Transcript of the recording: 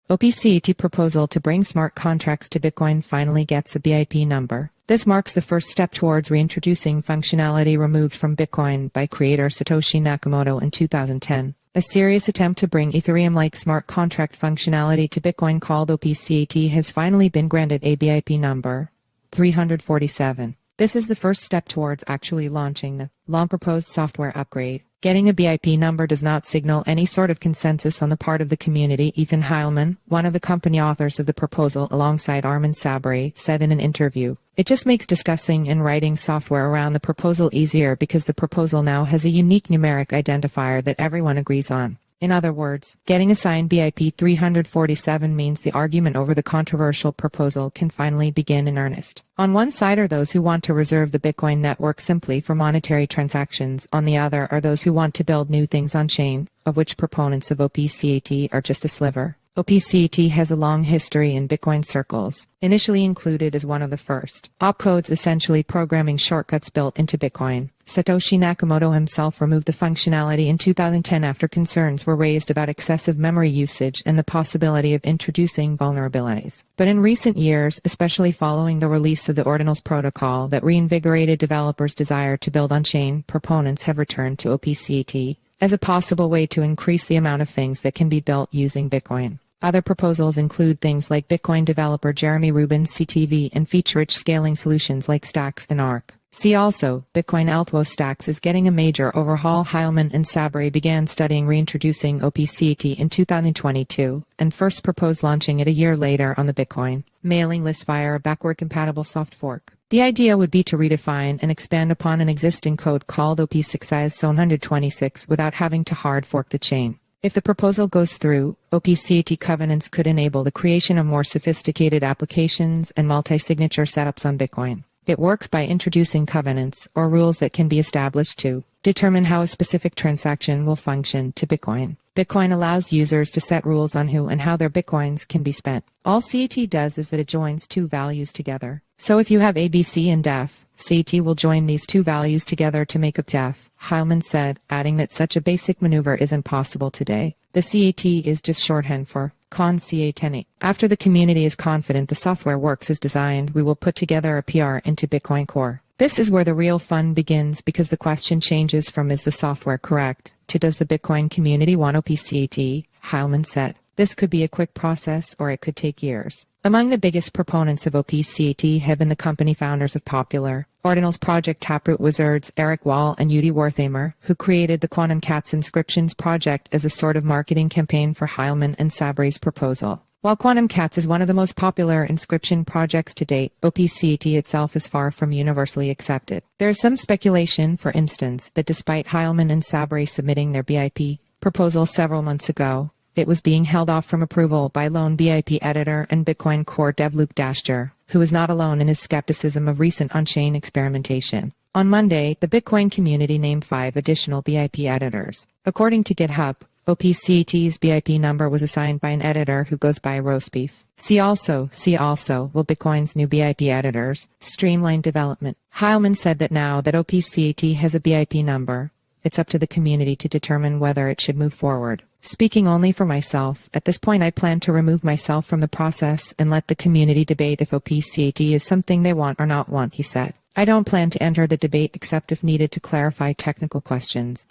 OPCAT proposal to bring smart contracts to Bitcoin finally gets a BIP number. This marks the first step towards reintroducing functionality removed from Bitcoin by creator Satoshi Nakamoto in 2010. A serious attempt to bring Ethereum-like smart contract functionality to Bitcoin called OPCAT has finally been granted a BIP number 347. This is the first step towards actually launching the long-proposed software upgrade. Getting a BIP number does not signal any sort of consensus on the part of the community, Ethan Heilman, one of the company authors of the proposal alongside Armin Sabouri, said in an interview. It just makes discussing and writing software around the proposal easier because the proposal now has a unique numeric identifier that everyone agrees on. In other words, getting assigned BIP 347 means the argument over the controversial proposal can finally begin in earnest. On one side are those who want to reserve the Bitcoin network simply for monetary transactions. On the other are those who want to build new things on-chain, of which proponents of OPCAT are just a sliver. OPCAT has a long history in Bitcoin circles, initially included as one of the first opcodes, essentially programming shortcuts built into Bitcoin. Satoshi Nakamoto himself removed the functionality in 2010 after concerns were raised about excessive memory usage and the possibility of introducing vulnerabilities. But in recent years, especially following the release of the Ordinals protocol that reinvigorated developers' desire to build on-chain, proponents have returned to OPCAT as a possible way to increase the amount of things that can be built using Bitcoin. Other proposals include things like Bitcoin developer Jeremy Rubin's CTV and feature-rich scaling solutions like Stacks and Arc. See also, Bitcoin Altwo Stacks is getting a major overhaul. Heilman and Sabouri began studying reintroducing OPCAT in 2022, and first proposed launching it a year later on the Bitcoin mailing list via a backward-compatible soft fork. The idea would be to redefine and expand upon an existing code called OP6IS 126 without having to hard fork the chain. If the proposal goes through, OPCAT covenants could enable the creation of more sophisticated applications and multi-signature setups on Bitcoin. It works by introducing covenants, or rules that can be established to determine how a specific transaction will function to Bitcoin. Bitcoin allows users to set rules on who and how their Bitcoins can be spent. All CAT does is that it joins two values together. So if you have ABC and def, CAT will join these two values together to make a def, Heilman said, adding that such a basic maneuver isn't possible today. The CAT is just shorthand for CAT. After the community is confident the software works as designed, we will put together a PR into Bitcoin Core. This is where the real fun begins, because the question changes from is the software correct to does the Bitcoin community want OPCAT, Heilman said. This could be a quick process or it could take years. Among the biggest proponents of OPCAT have been the company founders of Popular Ordinals project Taproot Wizards, Eric Wall and Udi Wertheimer, who created the Quantum Cats Inscriptions project as a sort of marketing campaign for Heilman and Sabouri's proposal. While Quantum Cats is one of the most popular inscription projects to date, OPCAT itself is far from universally accepted. There is some speculation, for instance, that despite Heilman and Sabouri submitting their BIP proposal several months ago, it was being held off from approval by lone BIP editor and Bitcoin Core dev Luke Dachter, who is not alone in his skepticism of recent on-chain experimentation. On Monday, the Bitcoin community named 5 additional BIP editors. According to GitHub, OPCAT's BIP number was assigned by an editor who goes by Roast Beef. See also, will Bitcoin's new BIP editors streamline development? Heilman said that now that OPCAT has a BIP number, it's up to the community to determine whether it should move forward. Speaking only for myself, at this point I plan to remove myself from the process and let the community debate if OPCAT is something they want or not want, he said. I don't plan to enter the debate except if needed to clarify technical questions.